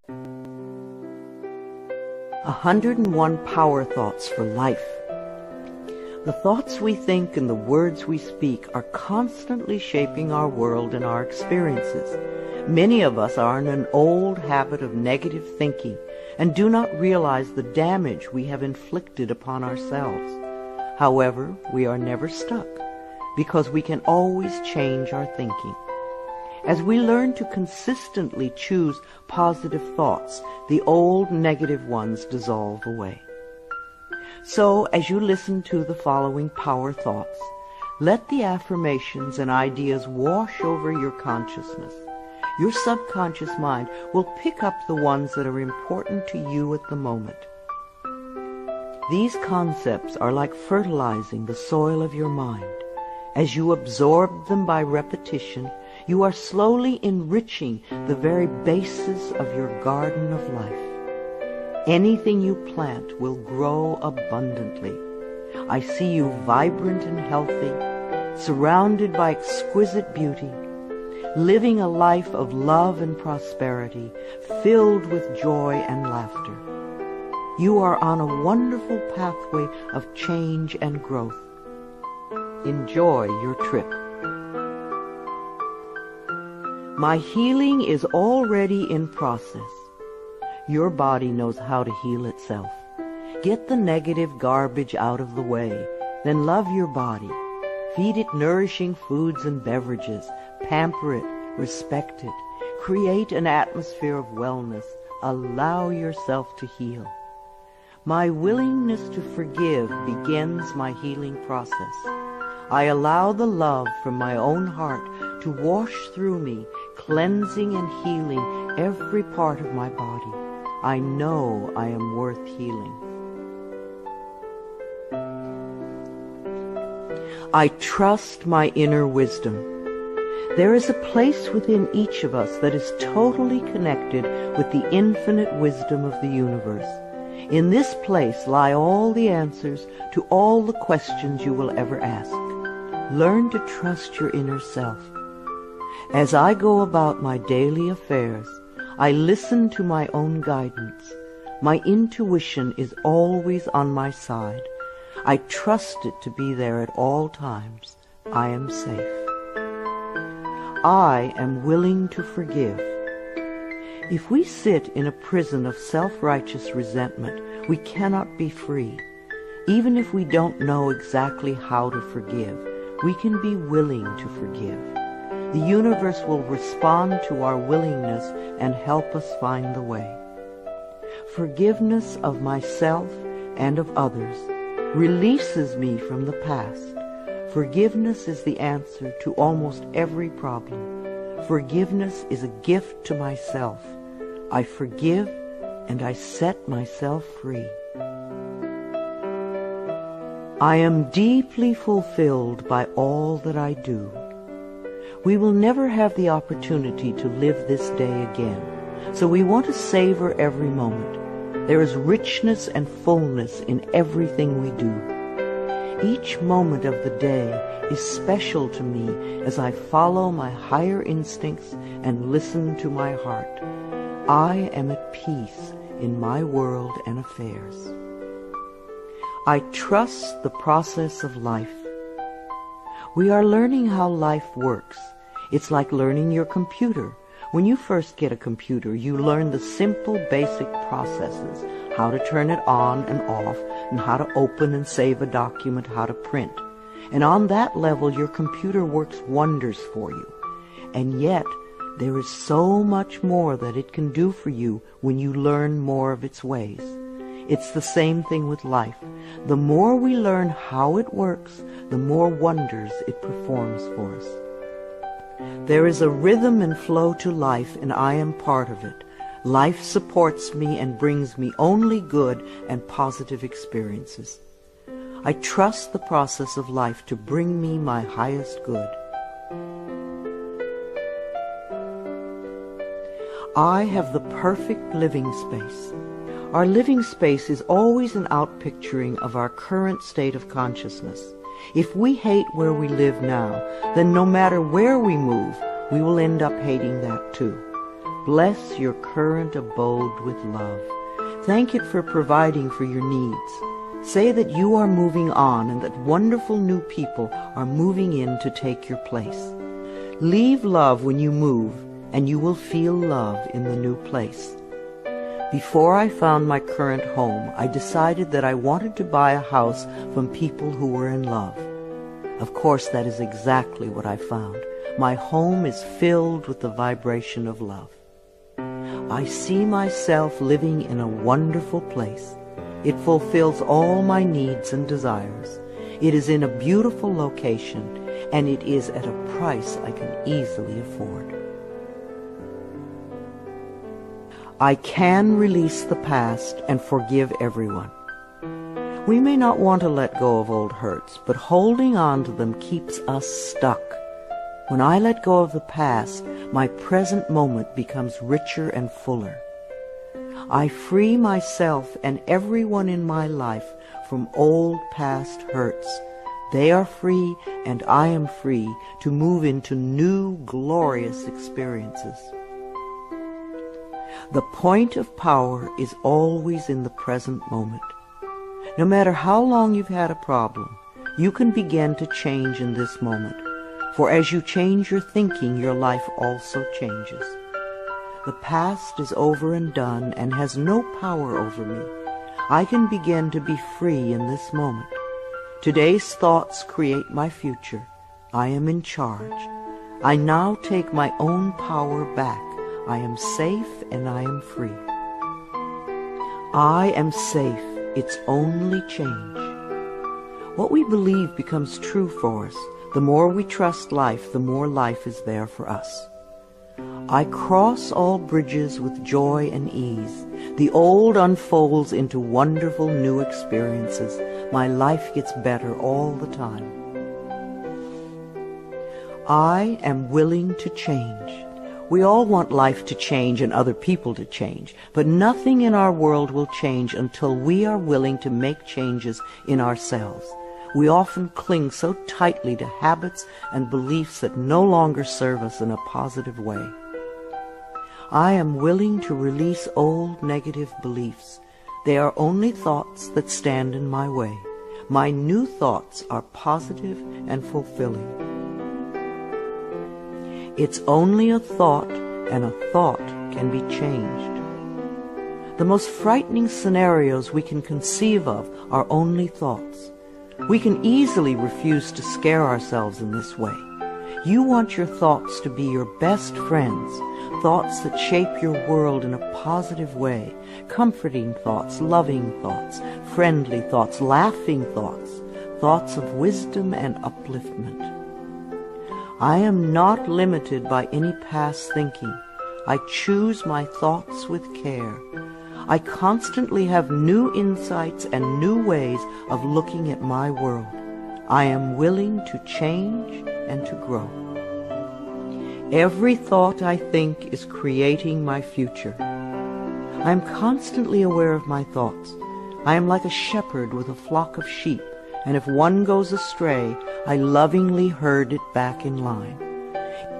101 Power Thoughts for Life. The thoughts we think and the words we speak are constantly shaping our world and our experiences. Many of us are in an old habit of negative thinking and do not realize the damage we have inflicted upon ourselves. However, we are never stuck because we can always change our thinking. As we learn to consistently choose positive thoughts, the old negative ones dissolve away. So, as you listen to the following power thoughts, let the affirmations and ideas wash over your consciousness. Your subconscious mind will pick up the ones that are important to you at the moment. These concepts are like fertilizing the soil of your mind. As you absorb them by repetition, you are slowly enriching the very basis of your garden of life. Anything you plant will grow abundantly. I see you vibrant and healthy, surrounded by exquisite beauty, living a life of love and prosperity, filled with joy and laughter. You are on a wonderful pathway of change and growth. Enjoy your trip. My healing is already in process. Your body knows how to heal itself. Get the negative garbage out of the way, then love your body. Feed it nourishing foods and beverages. Pamper it, respect it. Create an atmosphere of wellness. Allow yourself to heal. My willingness to forgive begins my healing process. I allow the love from my own heart to wash through me, cleansing and healing every part of my body. I know I am worth healing. I trust my inner wisdom. There is a place within each of us that is totally connected with the infinite wisdom of the universe. In this place lie all the answers to all the questions you will ever ask. Learn to trust your inner self. As I go about my daily affairs, I listen to my own guidance. My intuition is always on my side. I trust it to be there at all times. I am safe. I am willing to forgive. If we sit in a prison of self-righteous resentment, we cannot be free. Even if we don't know exactly how to forgive, we can be willing to forgive. The universe will respond to our willingness and help us find the way. Forgiveness of myself and of others releases me from the past. Forgiveness is the answer to almost every problem. Forgiveness is a gift to myself. I forgive and I set myself free. I am deeply fulfilled by all that I do. We will never have the opportunity to live this day again, so we want to savor every moment. There is richness and fullness in everything we do. Each moment of the day is special to me as I follow my higher instincts and listen to my heart. I am at peace in my world and affairs. I trust the process of life. We are learning how life works. It's like learning your computer. When you first get a computer, you learn the simple, basic processes, how to turn it on and off, and how to open and save a document, how to print. And on that level, your computer works wonders for you. And yet, there is so much more that it can do for you when you learn more of its ways. It's the same thing with life. The more we learn how it works, the more wonders it performs for us. There is a rhythm and flow to life, and I am part of it. Life supports me and brings me only good and positive experiences. I trust the process of life to bring me my highest good. I have the perfect living space. Our living space is always an outpicturing of our current state of consciousness. If we hate where we live now, then no matter where we move, we will end up hating that too. Bless your current abode with love. Thank it for providing for your needs. Say that you are moving on and that wonderful new people are moving in to take your place. Leave love when you move, and you will feel love in the new place. Before I found my current home, I decided that I wanted to buy a house from people who were in love. Of course, that is exactly what I found. My home is filled with the vibration of love. I see myself living in a wonderful place. It fulfills all my needs and desires. It is in a beautiful location, and it is at a price I can easily afford. I can release the past and forgive everyone. We may not want to let go of old hurts, but holding on to them keeps us stuck. When I let go of the past, my present moment becomes richer and fuller. I free myself and everyone in my life from old past hurts. They are free, and I am free to move into new, glorious experiences. The point of power is always in the present moment. No matter how long you've had a problem, you can begin to change in this moment. For as you change your thinking, your life also changes. The past is over and done and has no power over me. I can begin to be free in this moment. Today's thoughts create my future. I am in charge. I now take my own power back. I am safe and I am free. I am safe. It's only change. What we believe becomes true for us. The more we trust life, the more life is there for us. I cross all bridges with joy and ease. The old unfolds into wonderful new experiences. My life gets better all the time. I am willing to change. We all want life to change and other people to change, but nothing in our world will change until we are willing to make changes in ourselves. We often cling so tightly to habits and beliefs that no longer serve us in a positive way. I am willing to release old negative beliefs. They are only thoughts that stand in my way. My new thoughts are positive and fulfilling. It's only a thought, and a thought can be changed. The most frightening scenarios we can conceive of are only thoughts. We can easily refuse to scare ourselves in this way. You want your thoughts to be your best friends, thoughts that shape your world in a positive way, comforting thoughts, loving thoughts, friendly thoughts, laughing thoughts, thoughts of wisdom and upliftment. I am not limited by any past thinking. I choose my thoughts with care. I constantly have new insights and new ways of looking at my world. I am willing to change and to grow. Every thought I think is creating my future. I am constantly aware of my thoughts. I am like a shepherd with a flock of sheep, and if one goes astray, I lovingly herd it back in line.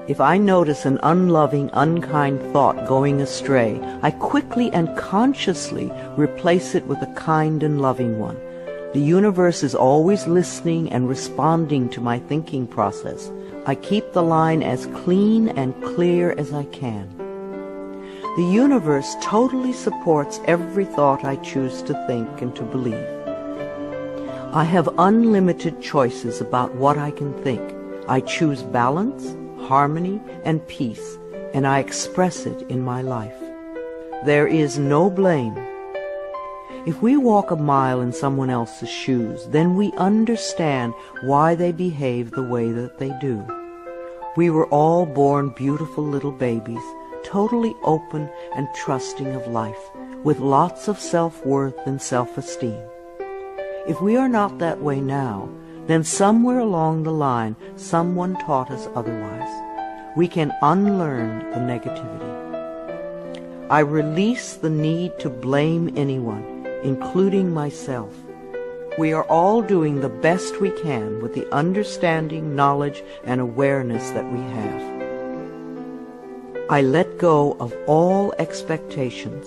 If I notice an unloving, unkind thought going astray, I quickly and consciously replace it with a kind and loving one. The universe is always listening and responding to my thinking process. I keep the line as clean and clear as I can. The universe totally supports every thought I choose to think and to believe. I have unlimited choices about what I can think. I choose balance, harmony, and peace, and I express it in my life. There is no blame. If we walk a mile in someone else's shoes, then we understand why they behave the way that they do. We were all born beautiful little babies, totally open and trusting of life, with lots of self-worth and self-esteem. If we are not that way now, then somewhere along the line, someone taught us otherwise. We can unlearn the negativity. I release the need to blame anyone, including myself. We are all doing the best we can with the understanding, knowledge, and awareness that we have. I let go of all expectations.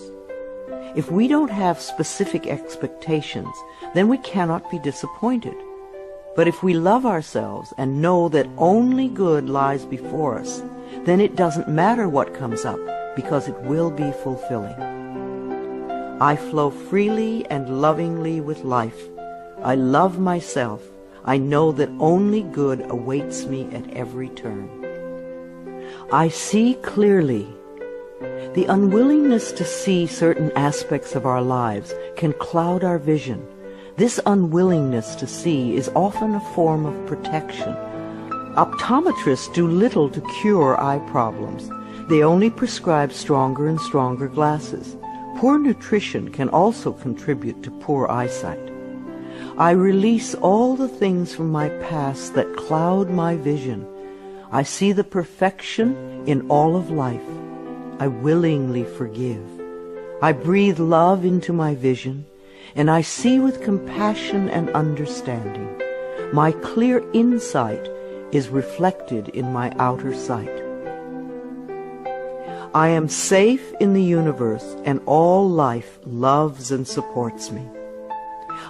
If we don't have specific expectations, then we cannot be disappointed. But if we love ourselves and know that only good lies before us, then it doesn't matter what comes up, because it will be fulfilling. I flow freely and lovingly with life. I love myself. I know that only good awaits me at every turn. I see clearly. The unwillingness to see certain aspects of our lives can cloud our vision. This unwillingness to see is often a form of protection. Optometrists do little to cure eye problems. They only prescribe stronger and stronger glasses. Poor nutrition can also contribute to poor eyesight. I release all the things from my past that cloud my vision. I see the perfection in all of life. I willingly forgive. I breathe love into my vision, and I see with compassion and understanding. My clear insight is reflected in my outer sight. I am safe in the universe, and all life loves and supports me.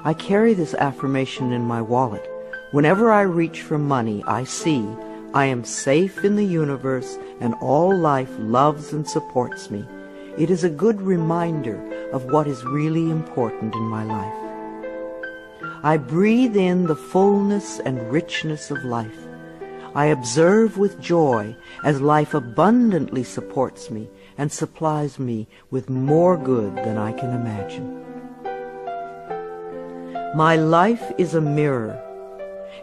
I carry this affirmation in my wallet. Whenever I reach for money, I see I am safe in the universe, and all life loves and supports me. It is a good reminder of what is really important in my life. I breathe in the fullness and richness of life. I observe with joy as life abundantly supports me and supplies me with more good than I can imagine. My life is a mirror.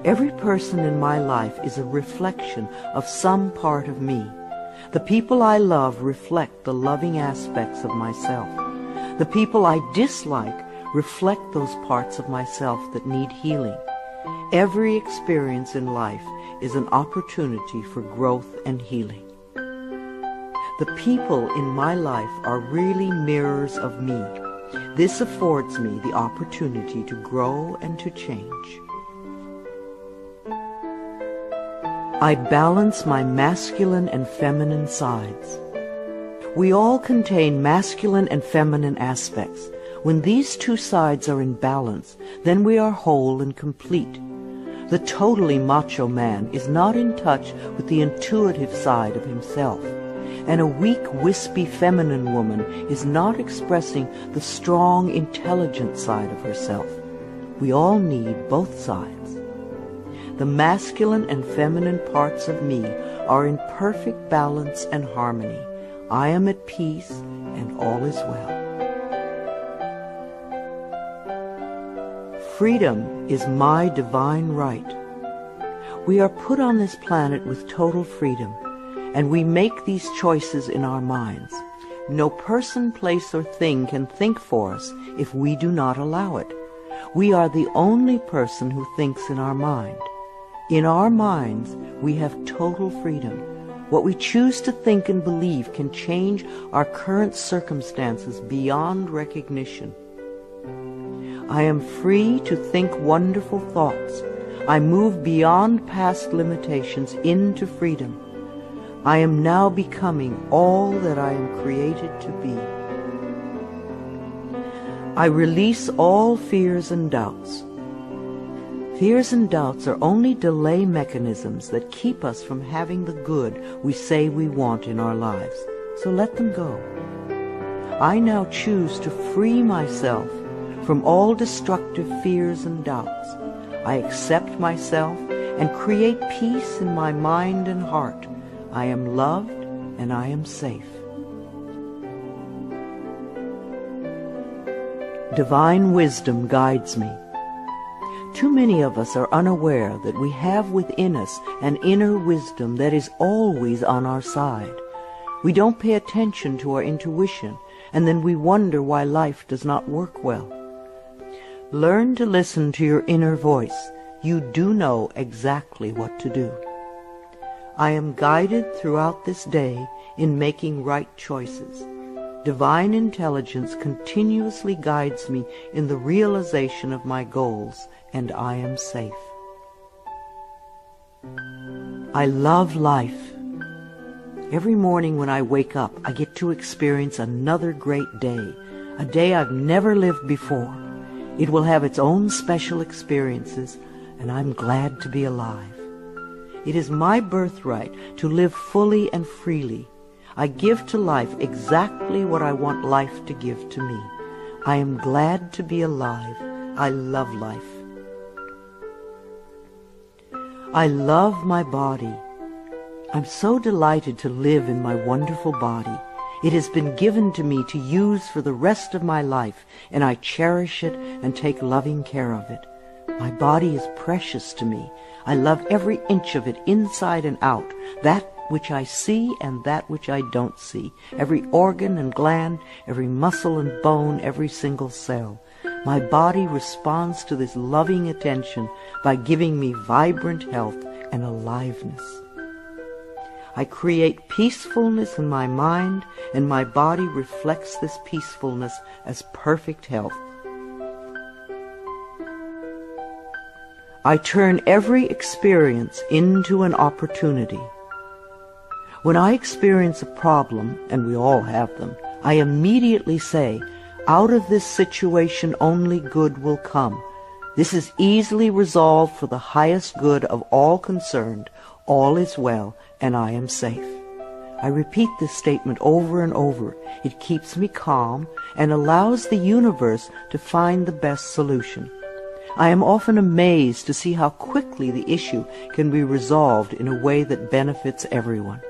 Every person in my life is a reflection of some part of me. The people I love reflect the loving aspects of myself. The people I dislike reflect those parts of myself that need healing. Every experience in life is an opportunity for growth and healing. The people in my life are really mirrors of me. This affords me the opportunity to grow and to change. I balance my masculine and feminine sides. We all contain masculine and feminine aspects. When these two sides are in balance, then we are whole and complete. The totally macho man is not in touch with the intuitive side of himself, and a weak, wispy feminine woman is not expressing the strong, intelligent side of herself. We all need both sides. The masculine and feminine parts of me are in perfect balance and harmony. I am at peace, and all is well. Freedom is my divine right. We are put on this planet with total freedom, and we make these choices in our minds. No person, place, or thing can think for us if we do not allow it. We are the only person who thinks in our mind. In our minds, we have total freedom. What we choose to think and believe can change our current circumstances beyond recognition. I am free to think wonderful thoughts. I move beyond past limitations into freedom. I am now becoming all that I am created to be. I release all fears and doubts. Fears and doubts are only delay mechanisms that keep us from having the good we say we want in our lives. So let them go. I now choose to free myself from all destructive fears and doubts. I accept myself and create peace in my mind and heart. I am loved and I am safe. Divine wisdom guides me. Too many of us are unaware that we have within us an inner wisdom that is always on our side. We don't pay attention to our intuition, and then we wonder why life does not work well. Learn to listen to your inner voice. You do know exactly what to do. I am guided throughout this day in making right choices. Divine intelligence continuously guides me in the realization of my goals, and I am safe. I love life. Every morning when I wake up, I get to experience another great day, a day I've never lived before. It will have its own special experiences, and I'm glad to be alive. It is my birthright to live fully and freely. I give to life exactly what I want life to give to me. I am glad to be alive. I love life. I love my body. I'm so delighted to live in my wonderful body. It has been given to me to use for the rest of my life, and I cherish it and take loving care of it. My body is precious to me. I love every inch of it, inside and out, that which I see and that which I don't see, every organ and gland, every muscle and bone, every single cell. My body responds to this loving attention by giving me vibrant health and aliveness. I create peacefulness in my mind, and my body reflects this peacefulness as perfect health. I turn every experience into an opportunity. When I experience a problem, and we all have them, I immediately say, out of this situation only good will come. This is easily resolved for the highest good of all concerned. All is well, and I am safe. I repeat this statement over and over. It keeps me calm and allows the universe to find the best solution. I am often amazed to see how quickly the issue can be resolved in a way that benefits everyone.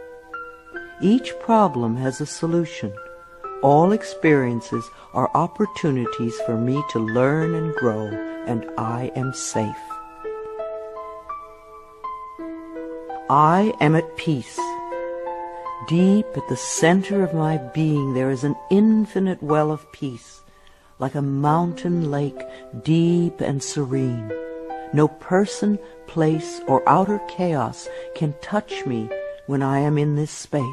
Each problem has a solution. All experiences are opportunities for me to learn and grow, and I am safe. I am at peace. Deep at the center of my being there is an infinite well of peace, like a mountain lake, deep and serene. No person, place, or outer chaos can touch me when I am in this space.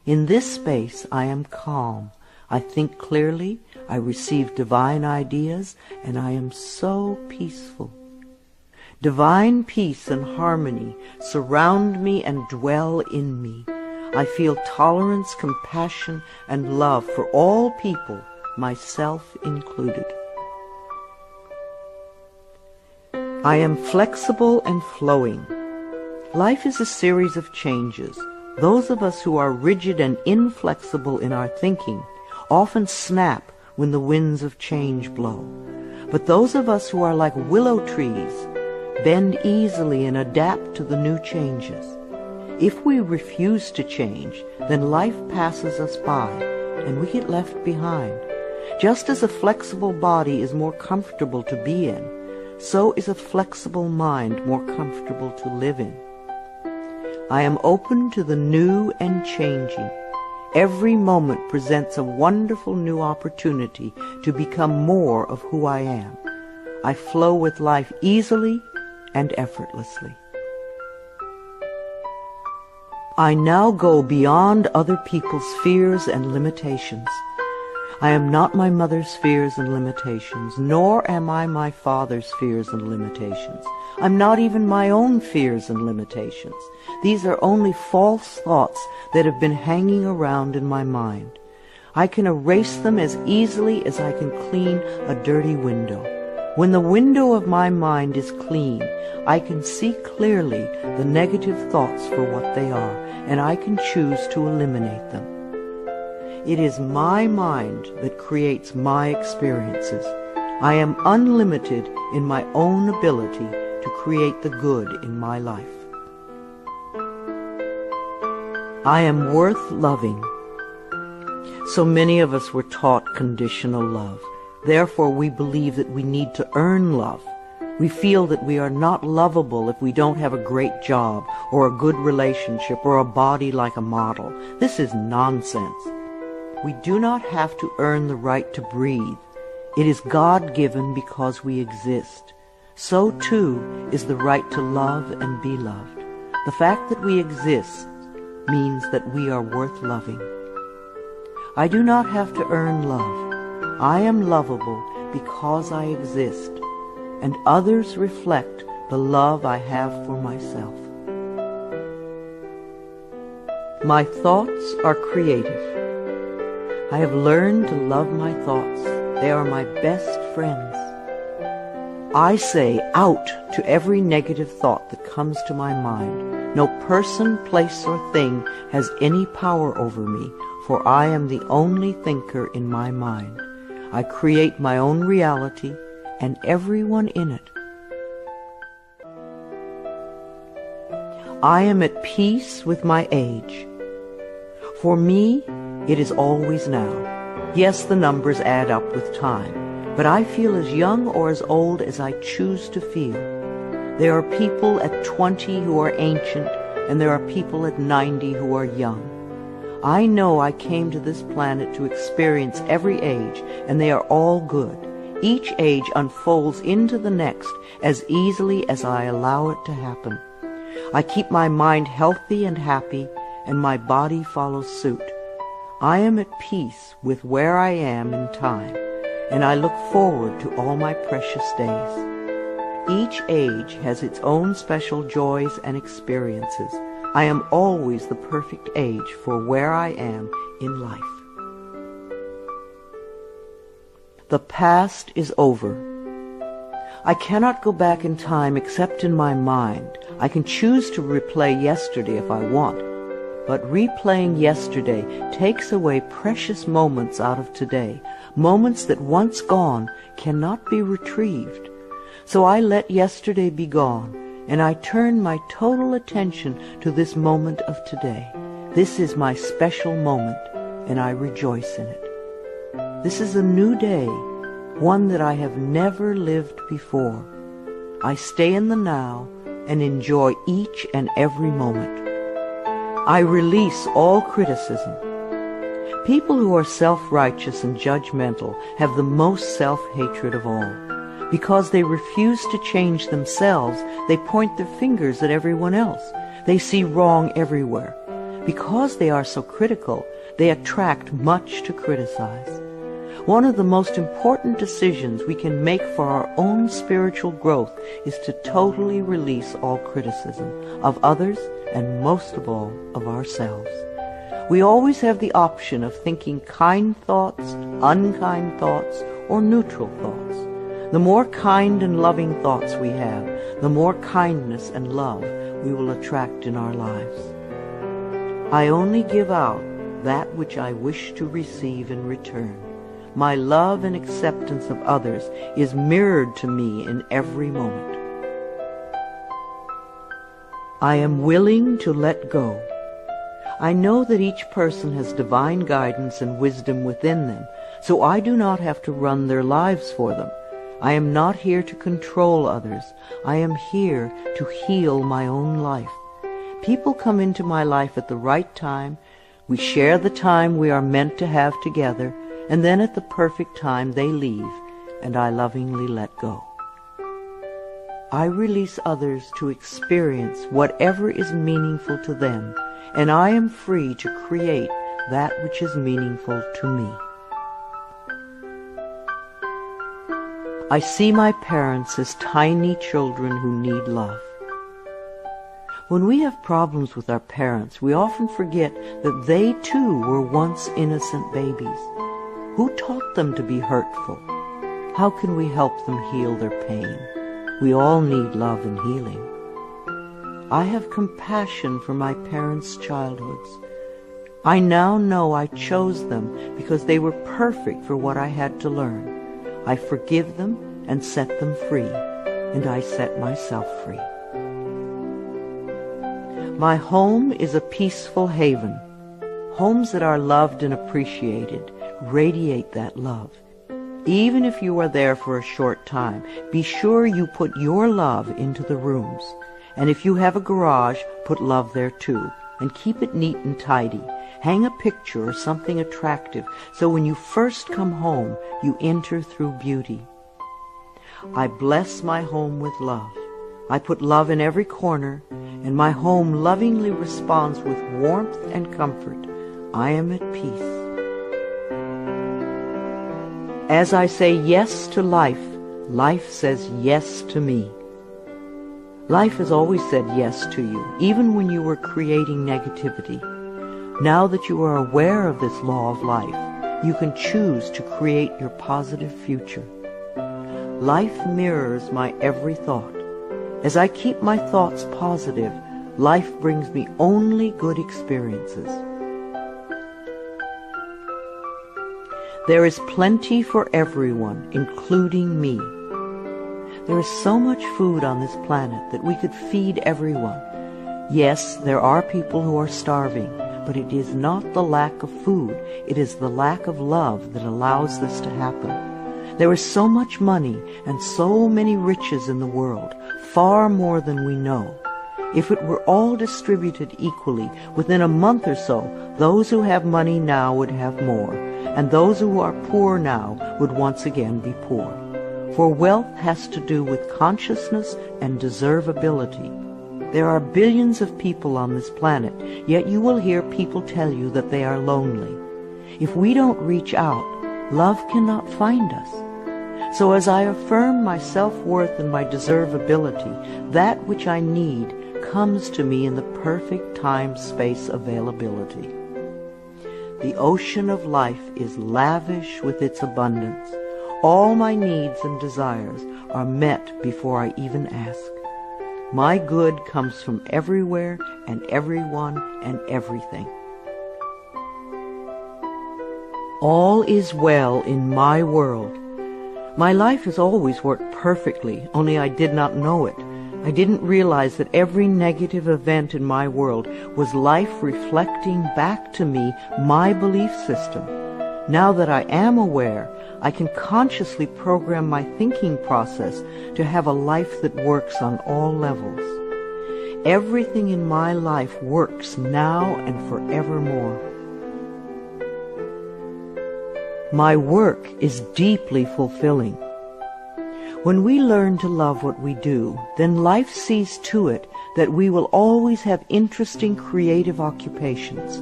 In this space I am calm. I think clearly, I receive divine ideas, and I am so peaceful. Divine peace and harmony surround me and dwell in me. I feel tolerance, compassion, and love for all people, myself included. I am flexible and flowing. Life is a series of changes. Those of us who are rigid and inflexible in our thinking often snap when the winds of change blow. But those of us who are like willow trees bend easily and adapt to the new changes. If we refuse to change, then life passes us by and we get left behind. Just as a flexible body is more comfortable to be in, so is a flexible mind more comfortable to live in. I am open to the new and changing. Every moment presents a wonderful new opportunity to become more of who I am. I flow with life easily and effortlessly. I now go beyond other people's fears and limitations. I am not my mother's fears and limitations, nor am I my father's fears and limitations. I'm not even my own fears and limitations. These are only false thoughts that have been hanging around in my mind. I can erase them as easily as I can clean a dirty window. When the window of my mind is clean, I can see clearly the negative thoughts for what they are, and I can choose to eliminate them. It is my mind that creates my experiences. I am unlimited in my own ability to create the good in my life. I am worth loving. So many of us were taught conditional love. Therefore, we believe that we need to earn love. We feel that we are not lovable if we don't have a great job or a good relationship or a body like a model. This is nonsense. We do not have to earn the right to breathe. It is God-given because we exist. So, too, is the right to love and be loved. The fact that we exist means that we are worth loving. I do not have to earn love. I am lovable because I exist, and others reflect the love I have for myself. My thoughts are creative. I have learned to love my thoughts. They are my best friends. I say out to every negative thought that comes to my mind. No person, place, or thing has any power over me, for I am the only thinker in my mind. I create my own reality and everyone in it. I am at peace with my age. For me, it is always now. Yes, the numbers add up with time, but I feel as young or as old as I choose to feel. There are people at 20 who are ancient, and there are people at 90 who are young. I know I came to this planet to experience every age, and they are all good. Each age unfolds into the next as easily as I allow it to happen. I keep my mind healthy and happy, and my body follows suit. I am at peace with where I am in time, and I look forward to all my precious days. Each age has its own special joys and experiences. I am always the perfect age for where I am in life. The past is over. I cannot go back in time except in my mind. I can choose to replay yesterday if I want, but replaying yesterday takes away precious moments out of today, moments that once gone cannot be retrieved. So I let yesterday be gone, and I turn my total attention to this moment of today. This is my special moment, and I rejoice in it. This is a new day, one that I have never lived before. I stay in the now and enjoy each and every moment. I release all criticism. People who are self-righteous and judgmental have the most self-hatred of all. Because they refuse to change themselves, they point their fingers at everyone else. They see wrong everywhere. Because they are so critical, they attract much to criticize. One of the most important decisions we can make for our own spiritual growth is to totally release all criticism of others and most of all of ourselves. We always have the option of thinking kind thoughts, unkind thoughts, or neutral thoughts. The more kind and loving thoughts we have, the more kindness and love we will attract in our lives. I only give out that which I wish to receive in return. My love and acceptance of others is mirrored to me in every moment. I am willing to let go. I know that each person has divine guidance and wisdom within them, so I do not have to run their lives for them. I am not here to control others. I am here to heal my own life. People come into my life at the right time. We share the time we are meant to have together, and then at the perfect time they leave, and I lovingly let go. I release others to experience whatever is meaningful to them, and I am free to create that which is meaningful to me. I see my parents as tiny children who need love. When we have problems with our parents, we often forget that they too were once innocent babies. Who taught them to be hurtful? How can we help them heal their pain? We all need love and healing. I have compassion for my parents' childhoods. I now know I chose them because they were perfect for what I had to learn. I forgive them and set them free, and I set myself free. My home is a peaceful haven. Homes that are loved and appreciated radiate that love. Even if you are there for a short time, be sure you put your love into the rooms. And if you have a garage, put love there too, and keep it neat and tidy. Hang a picture or something attractive, so when you first come home, you enter through beauty. I bless my home with love. I put love in every corner, and my home lovingly responds with warmth and comfort. I am at peace. As I say yes to life, life says yes to me. Life has always said yes to you, even when you were creating negativity. Now that you are aware of this law of life, you can choose to create your positive future. Life mirrors my every thought. As I keep my thoughts positive, life brings me only good experiences. There is plenty for everyone, including me. There is so much food on this planet that we could feed everyone. Yes, there are people who are starving, but it is not the lack of food, it is the lack of love that allows this to happen. There is so much money and so many riches in the world, far more than we know. If it were all distributed equally, within a month or so, those who have money now would have more, and those who are poor now would once again be poor. For wealth has to do with consciousness and deservability. There are billions of people on this planet, yet you will hear people tell you that they are lonely. If we don't reach out, love cannot find us. So as I affirm my self-worth and my deservability, that which I need comes to me in the perfect time-space availability. The ocean of life is lavish with its abundance. All my needs and desires are met before I even ask. My good comes from everywhere and everyone and everything. All is well in my world. My life has always worked perfectly, only I did not know it. I didn't realize that every negative event in my world was life reflecting back to me my belief system. Now that I am aware, I can consciously program my thinking process to have a life that works on all levels. Everything in my life works now and forevermore. My work is deeply fulfilling. When we learn to love what we do, then life sees to it that we will always have interesting creative occupations.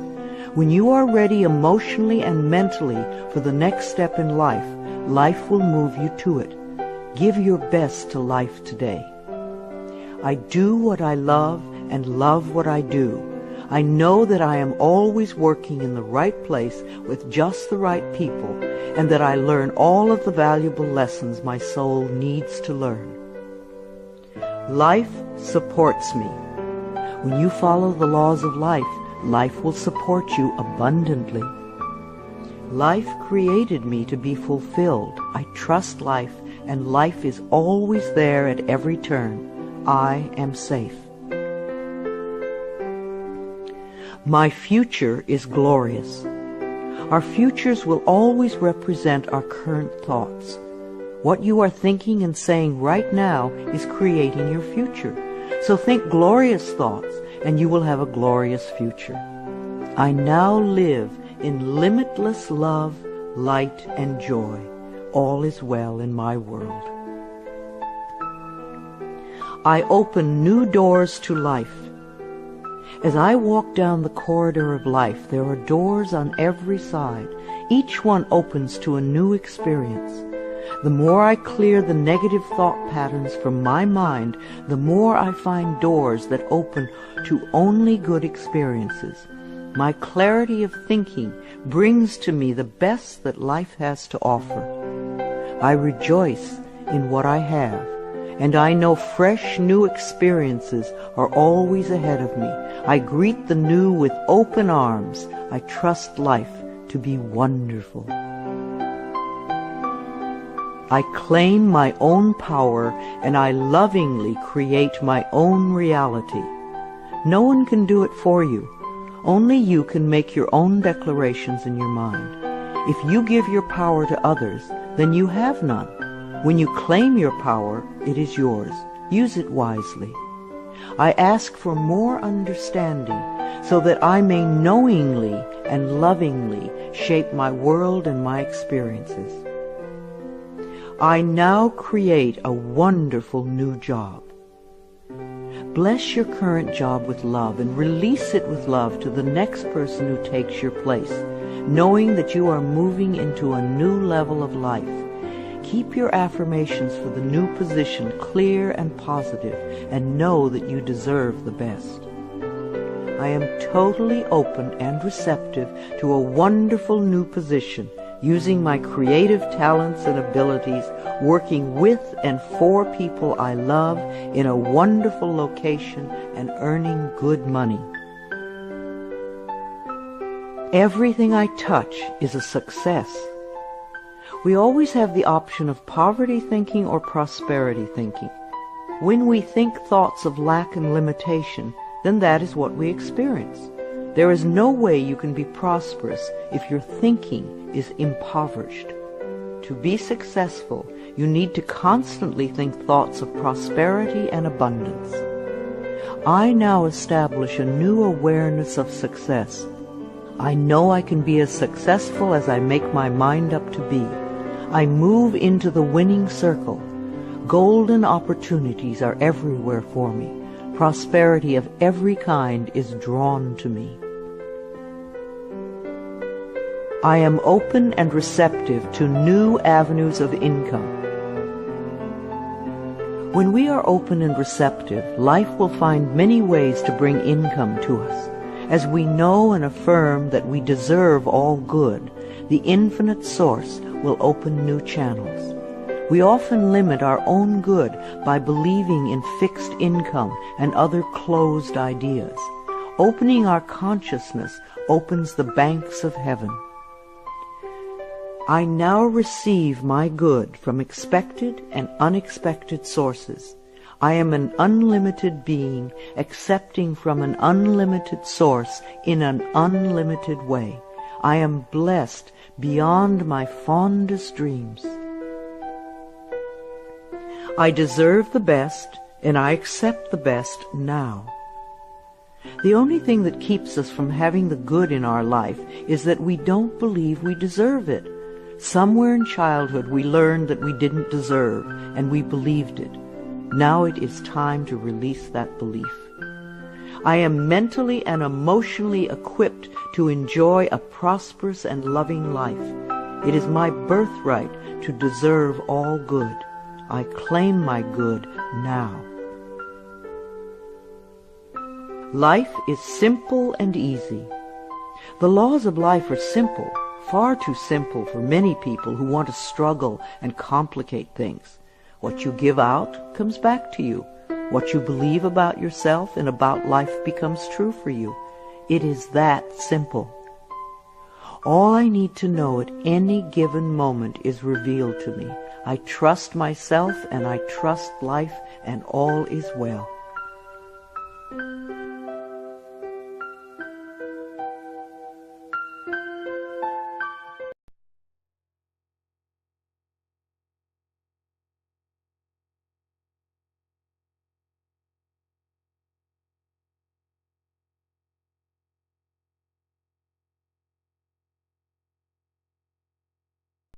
When you are ready emotionally and mentally for the next step in life, life will move you to it. Give your best to life today. I do what I love and love what I do. I know that I am always working in the right place with just the right people, and that I learn all of the valuable lessons my soul needs to learn. Life supports me. When you follow the laws of life, life will support you abundantly. Life created me to be fulfilled. I trust life, and life is always there at every turn. I am safe. My future is glorious. Our futures will always represent our current thoughts. What you are thinking and saying right now is creating your future. So think glorious thoughts, and you will have a glorious future. I now live in limitless love, light, and joy. All is well in my world. I open new doors to life. As I walk down the corridor of life, there are doors on every side. Each one opens to a new experience. The more I clear the negative thought patterns from my mind, the more I find doors that open to only good experiences. My clarity of thinking brings to me the best that life has to offer. I rejoice in what I have, and I know fresh new experiences are always ahead of me. I greet the new with open arms. I trust life to be wonderful. I claim my own power, and I lovingly create my own reality. No one can do it for you. Only you can make your own declarations in your mind. If you give your power to others, then you have none. When you claim your power, it is yours. Use it wisely. I ask for more understanding so that I may knowingly and lovingly shape my world and my experiences. I now create a wonderful new job. Bless your current job with love and release it with love to the next person who takes your place, knowing that you are moving into a new level of life. Keep your affirmations for the new position clear and positive, and know that you deserve the best. I am totally open and receptive to a wonderful new position, using my creative talents and abilities, working with and for people I love in a wonderful location and earning good money. Everything I touch is a success. We always have the option of poverty thinking or prosperity thinking. When we think thoughts of lack and limitation, then that is what we experience. There is no way you can be prosperous if your thinking is impoverished. To be successful, you need to constantly think thoughts of prosperity and abundance. I now establish a new awareness of success. I know I can be as successful as I make my mind up to be. I move into the winning circle. Golden opportunities are everywhere for me. Prosperity of every kind is drawn to me. I am open and receptive to new avenues of income. When we are open and receptive, life will find many ways to bring income to us. As we know and affirm that we deserve all good, the infinite source will open new channels. We often limit our own good by believing in fixed income and other closed ideas. Opening our consciousness opens the banks of heaven. I now receive my good from expected and unexpected sources. I am an unlimited being, accepting from an unlimited source in an unlimited way. I am blessed beyond my fondest dreams. I deserve the best, and I accept the best now. The only thing that keeps us from having the good in our life is that we don't believe we deserve it. Somewhere in childhood we learned that we didn't deserve, and we believed it. Now it is time to release that belief. I am mentally and emotionally equipped to enjoy a prosperous and loving life. It is my birthright to deserve all good. I claim my good now. Life is simple and easy. The laws of life are simple, far too simple for many people who want to struggle and complicate things. What you give out comes back to you. What you believe about yourself and about life becomes true for you. It is that simple. All I need to know at any given moment is revealed to me. I trust myself and I trust life, and all is well.